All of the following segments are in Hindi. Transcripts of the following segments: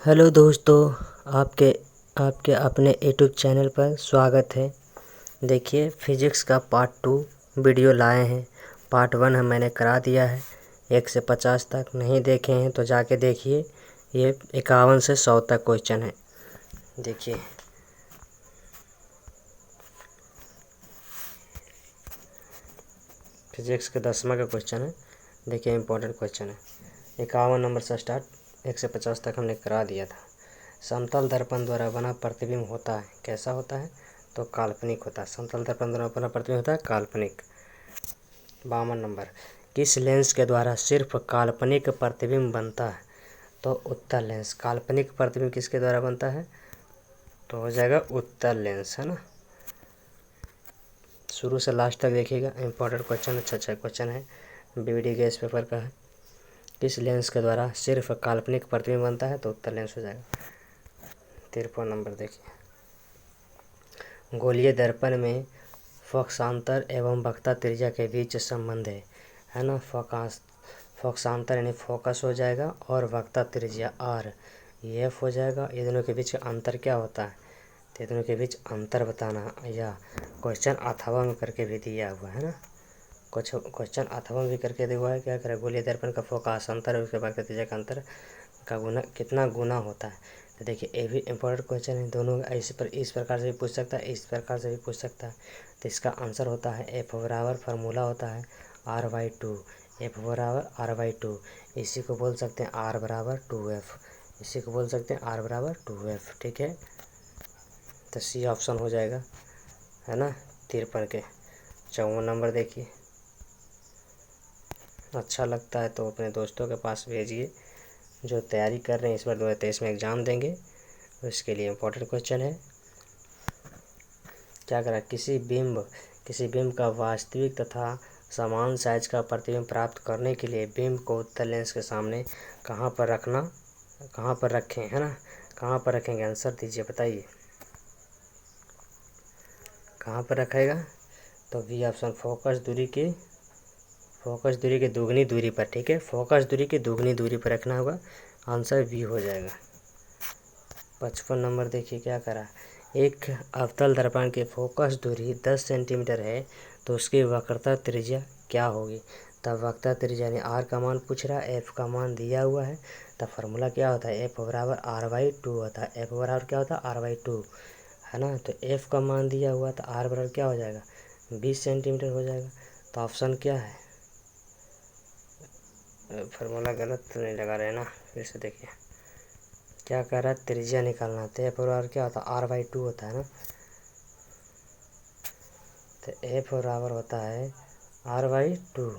हेलो दोस्तों, आपके आपके अपने यूट्यूब चैनल पर स्वागत है। देखिए, फिजिक्स का पार्ट 2 वीडियो लाए हैं। पार्ट 1 मैंने करा दिया है। 1 से 50 तक नहीं देखे हैं तो जाके देखिए। ये 51 से 100 तक क्वेश्चन है। देखिए, फिजिक्स के 10वां का क्वेश्चन है। देखिए, इम्पोर्टेंट क्वेश्चन है। 51 नंबर से स्टार्ट 1 से 50 तक हमने करा दिया था। समतल दर्पण द्वारा बना प्रतिबिंब होता है, कैसा होता है? तो काल्पनिक होता है। समतल दर्पण द्वारा बना प्रतिबिंब होता है काल्पनिक। 52 नंबर, किस लेंस के द्वारा सिर्फ काल्पनिक प्रतिबिंब बनता है? तो उत्तल लेंस। काल्पनिक प्रतिबिंब किसके द्वारा बनता है? तो हो जाएगा उत्तल लेंस, है ना। शुरू से लास्ट तक देखिएगा, इंपॉर्टेंट क्वेश्चन, अच्छा क्वेश्चन है। बीवीडी गैस पेपर का है। किस लेंस के द्वारा सिर्फ काल्पनिक प्रतिबिंब बनता है? तो उत्तल लेंस हो जाएगा। 53 नंबर देखिए, गोलीय दर्पण में फोकसांतर एवं वक्रता त्रिज्या के बीच संबंध है ना। फोकसांतर यानी फोकस हो जाएगा और वक्रता त्रिज्या आर एफ हो जाएगा। ये दोनों के बीच का अंतर क्या होता है? तो ये दोनों के बीच अंतर बताना, या क्वेश्चन अथवा में करके भी दिया हुआ है ना। कुछ क्वेश्चन अथवा भी करके दिया हुआ है। क्या करें? गोलीय दर्पण का फोकसांतर और उसके वक्रता त्रिज्या का अंतर का गुना कितना गुना होता है? तो देखिए, ये भी इम्पोर्टेंट क्वेश्चन है। दोनों इस प्रकार से भी पूछ सकता है, इस प्रकार से भी पूछ सकता है। तो इसका आंसर होता है एफ बराबर, फार्मूला होता है R/2। एफ बराबर R/2। इसी को बोल सकते हैं R बराबर 2F। इसी को बोल सकते हैं R बराबर 2F। ठीक है, तो सी ऑप्शन हो जाएगा, है ना। 53 के 54 नंबर देखिए। अच्छा लगता है तो अपने दोस्तों के पास भेजिए जो तैयारी कर रहे हैं, इस बार 2023 में एग्ज़ाम देंगे, उसके लिए इम्पोर्टेंट क्वेश्चन है। क्या करा? किसी बिंब का वास्तविक तथा समान साइज का प्रतिबिंब प्राप्त करने के लिए बिंब को उत्तल लेंस के सामने कहाँ पर रखें, है ना। कहाँ पर रखेंगे? आंसर दीजिए, बताइए कहाँ पर रखेगा? तो बी ऑप्शन, फोकस दूरी के दुगनी दूरी पर। ठीक है, फोकस दूरी की दुगनी दूरी पर रखना होगा। आंसर बी हो जाएगा। 55 नंबर देखिए, क्या करा? एक अवतल दर्पण की फोकस दूरी 10 सेंटीमीटर है तो उसकी वक्रता त्रिज्या क्या होगी? तब वक्रता त्रिज्या यानी आर का मान पूछ रहा है, एफ का मान दिया हुआ है। तब फार्मूला क्या होता है? एफ बराबर R/2 होता है। एफ बराबर क्या होता है? R/2, है ना। तो एफ का मान दिया हुआ तो आर बराबर क्या हो जाएगा? 20 सेंटीमीटर हो जाएगा। तो ऑप्शन क्या है? फार्मूला गलत तो नहीं लगा रहे ना, फिर से देखिए क्या कह रहा है। त्रिज्या निकालना है तो एफ बराबर क्या होता है? R/2 होता है ना। तो एफ बराबर होता है R/2।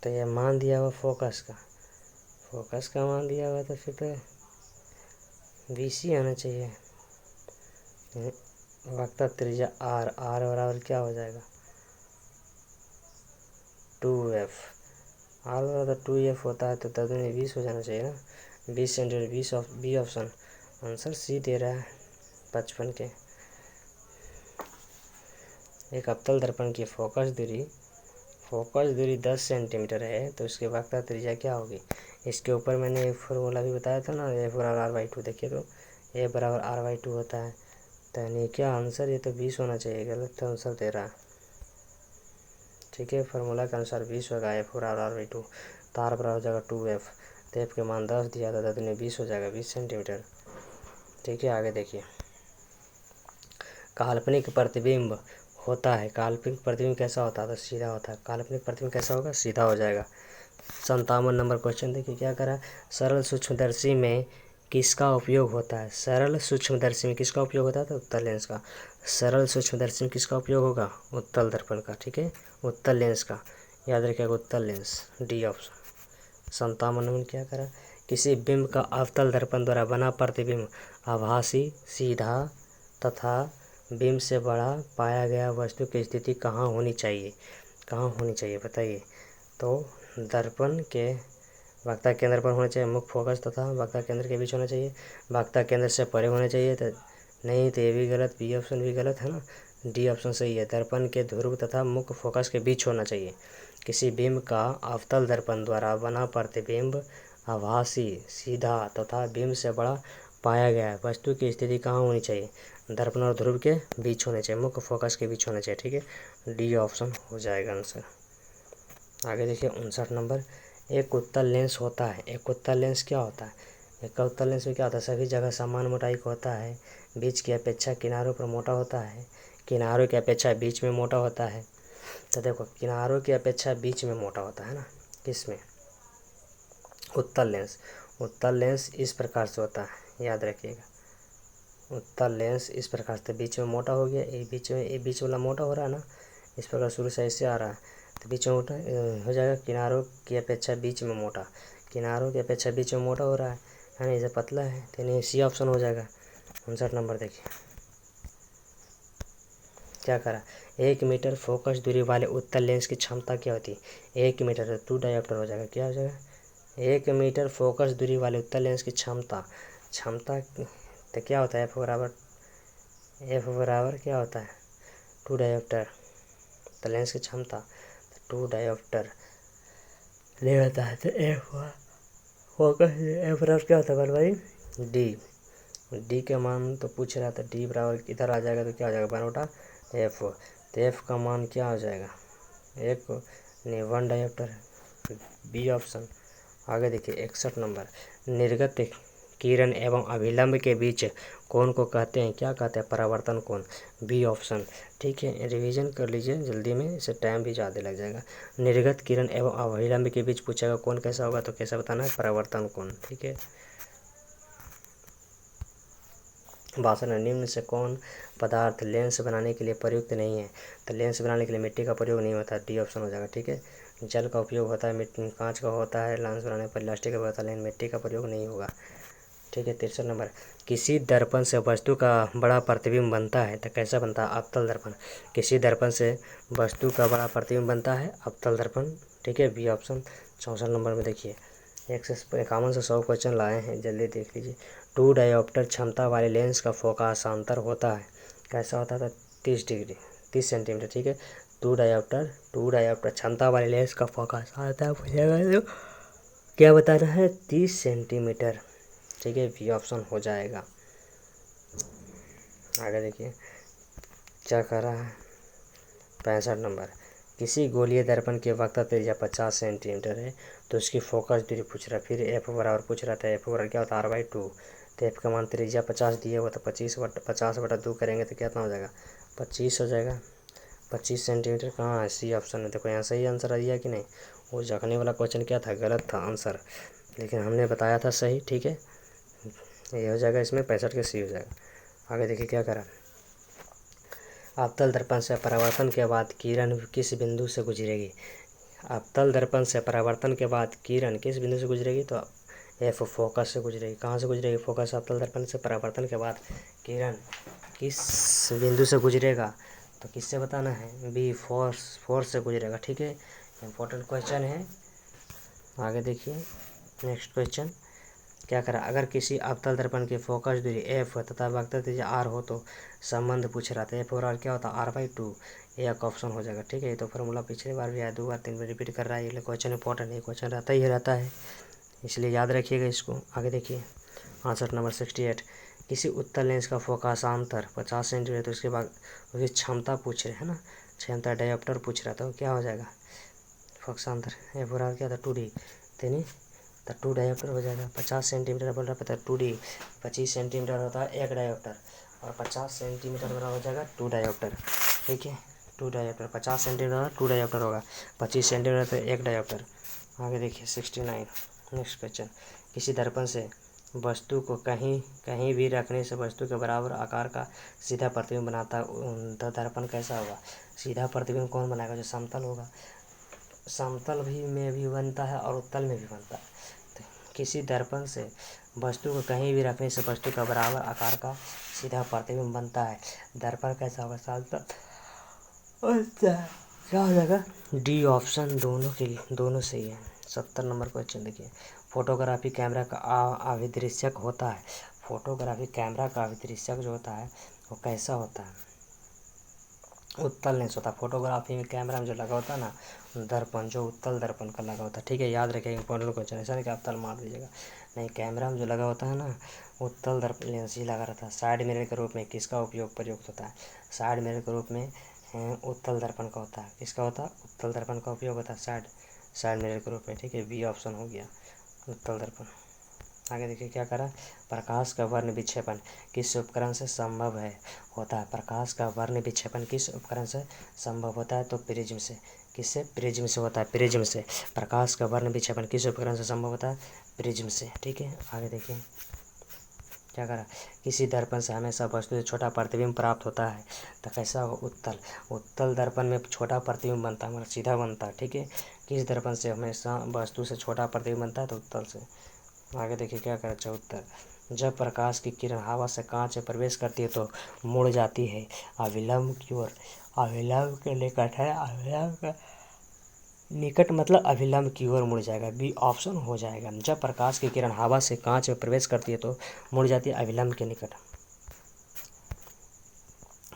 तो ये मान दिया हुआ फोकस का मान दिया हुआ, तो फिर तो 20 ही आना चाहिए। वक्रता त्रिज्या आर बराबर क्या हो जाएगा? 2F। आर बराबर 2F होता है तो तदुनी 20 हो जाना चाहिए ना। 20 centimetre, 20 B option. Answer C दे रहा है 55 के। एक अवतल दर्पण की फोकस दूरी 10 सेंटीमीटर है तो उसके वक्रता त्रिज्या क्या होगी? इसके ऊपर मैंने एक फार्मूला भी बताया था ना, एफ बराबर R/2। देखिए, तो ए बराबर R/2 होता है। तो यानी क्या आंसर? ये तो 20 होना चाहिए, गलत आंसर दे रहा है। ठीक है, फार्मूला के अनुसार 20 होगा, एफ बराबर R/2। तो आर बराबर हो जाएगा 2F। तो एफ के मान 10 दिया था तो 20 हो जाएगा, 20 सेंटीमीटर। ठीक है, आगे देखिए, काल्पनिक प्रतिबिंब होता है। काल्पनिक प्रतिबिंब कैसा होता है? तो सीधा होता है। काल्पनिक प्रतिबिंब कैसा होगा? सीधा हो जाएगा। 57 नंबर क्वेश्चन देखिए, क्या करा? सरल सूक्ष्मदर्शी में किसका उपयोग होता है? सरल सूक्ष्मदर्शी में किसका उपयोग होता है? तो उत्तल लेंस का। सरल सूक्ष्मदर्शी में किसका उपयोग होगा? उत्तल दर्पण का। ठीक है, उत्तल लेंस का, याद रखिएगा, उत्तल लेंस, डी ऑप्शन। 57 नंबर क्या करा? किसी बिंब का अवतल दर्पण द्वारा बना प्रतिबिंब आभासी, सीधा तथा बिंब से बड़ा पाया गया वस्तु की स्थिति कहाँ होनी चाहिए? बताइए। तो दर्पण के वक्ता केंद्र पर होना चाहिए, मुख्य फोकस तथा वक्ता केंद्र के बीच होना चाहिए, वक्ता केंद्र से परे होना चाहिए। तो नहीं, तो ये भी गलत, बी ऑप्शन भी गलत, है ना। डी ऑप्शन सही है, दर्पण के ध्रुव तथा मुख्य फोकस के बीच होना चाहिए। किसी बिंब का अवतल दर्पण द्वारा बना प्रतिबिंब आभासी, सीधा तथा बिंब से बड़ा पाया गया है। वस्तु की स्थिति कहाँ होनी चाहिए? दर्पण और ध्रुव के बीच होने चाहिए, मुख्य फोकस के बीच होने चाहिए। ठीक है, डी ऑप्शन हो जाएगा आंसर। आगे देखिए 59 नंबर। एक उत्तल लेंस होता है। एक उत्तल लेंस क्या होता है? एक उत्तल लेंस में क्या होता है? सभी जगह समान मोटाई का होता है, बीच की अपेक्षा किनारों पर मोटा होता है, किनारों की अपेक्षा बीच में मोटा होता है। तो देखो, किनारों की अपेक्षा बीच में मोटा होता है ना, किसमें? उत्तल लेंस। उत्तल लेंस इस प्रकार से होता है, याद रखिएगा। उत्तल लेंस इस प्रकार से बीच में मोटा हो गया, ये बीच वाला मोटा हो रहा है ना, इस प्रकार शुरू से ऐसे आ रहा है, तो बीच में मोटा हो जाएगा। किनारों की अपेक्षा बीच में मोटा, किनारों की अपेक्षा बीच में मोटा हो रहा है ना, इसे पतला है, तो नहीं सी ऑप्शन हो जाएगा। 59 नंबर देखिए क्या करा। 1 मीटर फोकस दूरी वाले उत्तल लेंस की क्षमता क्या होती है? 1 मीटर, 2 डायोप्टर हो जाएगा, क्या हो जाएगा? 1 मीटर फोकस दूरी वाले उत्तल लेंस की क्षमता तो क्या होता है? एफ बराबर क्या होता है? 2 डायोप्टर। तो लेंस की क्षमता 2 डायोप्टर ले होता है, तो एफ फोकस एफ बराबर क्या होता है भाई? डी का मान तो पूछ रहा था, डी बराबर इधर आ जाएगा तो क्या हो जाएगा? 1/एफ। तो एफ का मान क्या हो जाएगा? एक नहीं, 1 डायोप्टर, बी ऑप्शन। आगे देखिए 61 नंबर। निर्गत किरण एवं अभिलंब के बीच कोण को कहते हैं, क्या कहते हैं? परावर्तन कोण, बी ऑप्शन। ठीक है, रिवीजन कर लीजिए जल्दी में, इससे टाइम भी ज़्यादा लग जाएगा। निर्गत किरण एवं अभिलंब के बीच पूछेगा कोण कैसा होगा, तो कैसा बताना है? परावर्तन कोण। ठीक है, भाषण है, निम्न से कौन पदार्थ लेंस बनाने के लिए प्रयुक्त नहीं है? तो लेंस बनाने के लिए मिट्टी का प्रयोग नहीं होता, डी ऑप्शन हो जाएगा। ठीक है, जल का उपयोग होता है, मिट्टी कांच का होता है, लेंस बनाने पर प्लास्टिक का होता है, लेकिन मिट्टी का प्रयोग नहीं होगा। ठीक है, 63 नंबर। किसी दर्पण से वस्तु का बड़ा प्रतिबिंब बनता है, तो कैसा बनता है? अवतल दर्पण। किसी दर्पण से वस्तु का बड़ा प्रतिबिंब बनता है, अवतल दर्पण। ठीक है, बी ऑप्शन। 64 नंबर में देखिए 151 से 100 क्वेश्चन लाए हैं, जल्दी देख लीजिए। 2 डायोप्टर क्षमता वाले लेंस का फोकसांतर होता है, कैसा होता था? 30 डिग्री, 30 सेंटीमीटर। ठीक है, 2 डायोप्टर क्षमता वाले लेंस का फोकसांतर पूछेगा तो क्या बताना है? 30 सेंटीमीटर। ठीक है, बी ऑप्शन हो जाएगा। आगे देखिए क्या कर रहा है 65 नंबर। किसी गोलीय दर्पण की वक्रता त्रिज्या 50 सेंटीमीटर है, तो उसकी फोकस दूरी पूछ रहा है। फिर एफ बराबर पूछ रहा था, एफ बराबर क्या होता है? r/2। तो एफ का मान त्रिज्या 50 दिए हुआ, तो 50/2 करेंगे तो कितना हो जाएगा? 25 हो जाएगा। 25 सेंटीमीटर कहाँ है? सी ऑप्शन है। देखो यहाँ सही आंसर आ दिया कि नहीं? वो जखने वाला क्वेश्चन क्या था? गलत था आंसर, लेकिन हमने बताया था सही। ठीक है, ये हो जाएगा, इसमें 65 के सी हो जाएगा। आगे देखिए क्या करा। अवतल दर्पण से परावर्तन के बाद किरण किस बिंदु से गुजरेगी? अवतल दर्पण से परावर्तन के बाद किरण किस बिंदु से गुजरेगी? तो एफ फोकस से गुजरेगी। कहाँ से गुजरेगी? फोकस। अवतल दर्पण से परावर्तन के बाद किरण किस बिंदु से गुजरेगा? तो किससे बताना है? बी फोर्स से गुजरेगा। ठीक है, इंपॉर्टेंट क्वेश्चन है। आगे देखिए नेक्स्ट क्वेश्चन क्या करा। अगर किसी अवतल दर्पण की फोकस दूरी एफ तथा वक्रता त्रिज्या आर हो तो संबंध पूछ रहा था, एफ और आर क्या होता है? r/2। एक ऑप्शन हो जाएगा। ठीक है, ये तो फॉर्मूला पिछली बार भी आया, 2 बार 3 बार रिपीट कर रहा है, ये क्वेश्चन इंपॉर्टेंट है, क्वेश्चन रहता ही रहता है, इसलिए याद रखिएगा इसको। आगे देखिए 65 नंबर 68। किसी उत्तल लेंस का फोकसांतर 50 सेंटीमीटर, तो उसके बाद उसकी क्षमता पूछ रहे हैं ना, क्षमता डायोप्टर पूछ रहा था, क्या हो जाएगा? फोकसांतर एफ और आर क्या था? 2D। तो 2 डायोप्टर हो जाएगा। 50 सेंटीमीटर बोल रहा है, पता है 2D। 25 सेंटीमीटर होता है 1 डायोप्टर, और 50 सेंटीमीटर बड़ा हो जाएगा 2 डायोप्टर। ठीक है, 2 डायोप्टर, 50 सेंटीमीटर 2 डायोप्टर होगा, 25 सेंटीमीटर तो 1 डायोप्टर। आगे देखिए 69 नेक्स्ट क्वेश्चन। किसी दर्पण से वस्तु को कहीं भी रखने से वस्तु के बराबर आकार का सीधा प्रतिबिंब बनाता, तो दर्पण कैसा होगा? सीधा प्रतिबिंब कौन बनाएगा? जो समतल होगा। समतल में भी बनता है और उत्तल में भी बनता है। तो किसी दर्पण से वस्तु को कहीं भी रखने से वस्तु का बराबर आकार का सीधा प्रतिबिंब बनता है, दर्पण कैसा होगा? समतल। क्या हो जाएगा? डी ऑप्शन, दोनों सही है। 70 नंबर क्वेश्चन देखिए। फोटोग्राफी कैमरा का अभिदृश्यक होता है। फोटोग्राफी कैमरा का अभिदृश्यक जो होता है वो कैसा होता है? उत्तल लेंस होता है। फोटोग्राफी में कैमरा में जो लगा होता है ना दर्पण, जो उत्तल दर्पण का लगा होता है, ठीक है, याद रखिएगा इंपॉर्टेंट क्वेश्चन, ऐसा नहीं कि आप तल मार दीजिएगा। नहीं, कैमरा में जो लगा होता है ना उत्तल दर्पण लेंस ही लगा रहता है। साइड मिरर के रूप में किसका उपयोग प्रयुक्त होता है? साइड मिरर के रूप में उत्तल दर्पण का होता है। किसका होता है? उत्तल दर्पण का उपयोग होता है साइड मिरर के रूप में, ठीक है, बी ऑप्शन हो गया उत्तल दर्पण। आगे देखिए क्या करा, प्रकाश का वर्ण विक्षेपण किस उपकरण से संभव है होता है? प्रकाश का वर्ण विक्षेपण किस उपकरण से संभव होता है? तो प्रिज्म से। किससे? प्रिज्म से होता है, प्रिज्म से। प्रकाश का वर्ण विक्षेपण किस उपकरण से संभव होता है? प्रिज्म से, ठीक है। आगे देखिए क्या करा, किसी दर्पण से हमेशा वस्तु से छोटा प्रतिबिंब प्राप्त होता है, तो कैसा हो? उत्तल दर्पण में छोटा प्रतिबिंब बनता है, मतलब सीधा बनता है, ठीक है। किस दर्पण से हमेशा वस्तु से छोटा प्रतिबिंब बनता है? तो उत्तल से। आगे देखिए क्या करें, 74, जब प्रकाश की किरण हवा से कांच में प्रवेश करती है तो मुड़ जाती है अविलंब की ओर। अविलंब के निकट है, अविलंब का निकट मतलब अविलंब की ओर मुड़ जाएगा, बी ऑप्शन हो जाएगा। जब प्रकाश की किरण हवा से कांच में प्रवेश करती है तो मुड़ जाती है अविलंब के निकट।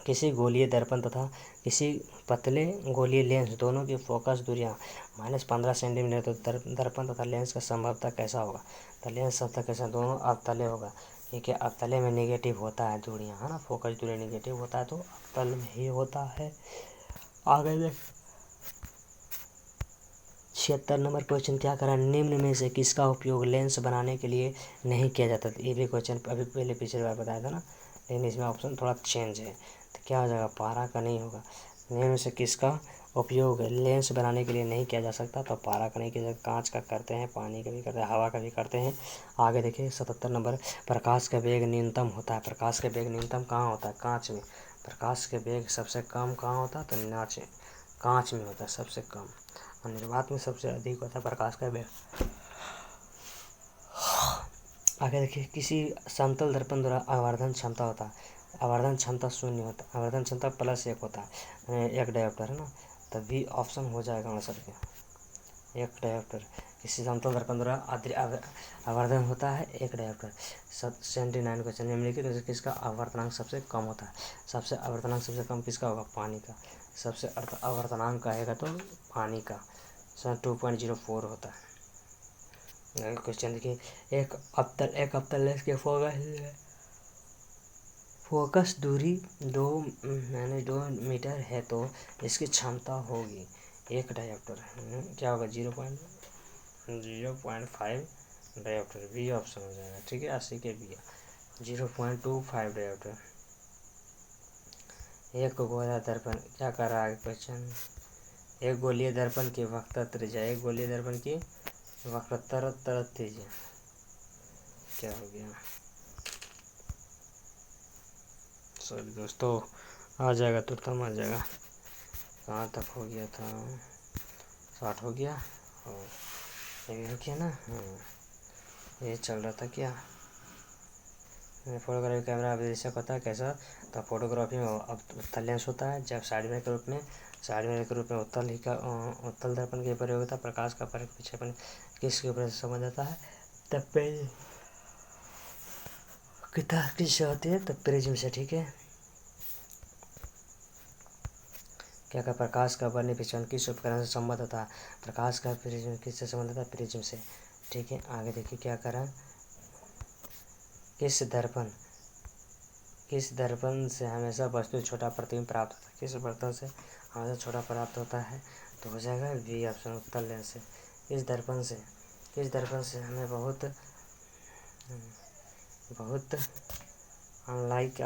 किसी गोलीय दर्पण तथा किसी पतले गोलीय लेंस दोनों की फोकस दूरियां -15 सेंटीमीटर, तो दर्पण तथा लेंस का संभवतः कैसा होगा? तो लेंस संभवतः कैसा, दोनों अवतले होगा, ठीक है। अवतले में नेगेटिव होता है दूरियां, है ना, फोकस दूरी नेगेटिव होता है तो अवतल में ही होता है। आगे देख 76 नंबर क्वेश्चन क्या करा, निम्न में से किसका उपयोग लेंस बनाने के लिए नहीं किया जाता? ये भी क्वेश्चन अभी पहले पिछली बार बताया था ना, लेकिन इसमें ऑप्शन थोड़ा चेंज है, तो क्या हो जाएगा, पारा का नहीं होगा। निम्न में से किसका उपयोग लेंस बनाने के लिए नहीं किया जा सकता? तो पारा का नहीं किया जाता, कांच का करते हैं, पानी का भी करते हैं, हवा का भी करते हैं। आगे देखिए 77 नंबर, प्रकाश का वेग न्यूनतम होता है। प्रकाश का वेग न्यूनतम कहाँ होता है? कांच में। प्रकाश के वेग सबसे कम कहाँ होता है? तो कांच में होता है सबसे कम, और निर्वात में सबसे अधिक होता है प्रकाश का वेग। आगे देखिए, किसी समतल दर्पण द्वारा आवर्धन क्षमता होता है, आवर्धन क्षमता 0 होता है, आवर्धन क्षमता +1 होता है, एक डायोप्टर है ना, तभी ऑप्शन हो जाएगा आंसर के, एक डायोप्टर। किसी समतल दर्पण द्वारा आवर्धन होता है एक डायोप्टर। 79 क्वेश्चन, निम्नलिखित में से किसका आवर्तनांक सबसे कम होता है? सबसे आवर्तनांक सबसे कम किसका होगा? पानी का। सबसे आवर्तनांक आएगा तो पानी का 2.04 होता है। क्वेश्चन देखिए, एक अवतल लेंस के फोकस दूरी 2 मीटर है तो इसकी क्षमता होगी, एक डायोप्टर क्या होगा? 0.5 डायोप्टर, बी ऑप्शन हो जाएगा, ठीक है, 80 के बी 0.25 डायोप्टर। एक गोला दर्पण क्या कर रहा है क्वेश्चन, एक गोलीय दर्पण की वक्रता त्रिज्या, एक गोलीय दर्पण की वक्रता त्रिज्या क्या हो गया? सॉरी दोस्तों, आ जाएगा तुरंत आ जाएगा। कहाँ तक हो गया था? 60 हो गया, और ये भी हो गया ना। ये चल रहा था क्या, फोटोग्राफी कैमरा अभिदेशक होता है कैसा? तो फोटोग्राफी में उत्तल लेंस होता है, जब साइड मिरर के रूप में उत्तल दर्पण के प्रयोग होता है। प्रकाश का विक्षेपण किसके ऊपर से समझ आता है? तब किससे होती है? तो प्रिज्म से, ठीक है। क्या का प्रकाश का वर्ण विक्षेपण किस उपकरण से संबंध होता है? प्रकाश का प्रिज्म किससे संबंध होता है? प्रिज्म से, ठीक है। आगे देखिए क्या करा, किस दर्पण से हमेशा वस्तु छोटा प्रतिबिंब प्राप्त होता है? किस बर्तन से हमेशा छोटा प्राप्त होता है? तो हो जाएगा बी ऑप्शन, उत्तल लेंस से। किस दर्पण से हमें बहुत अनलाइक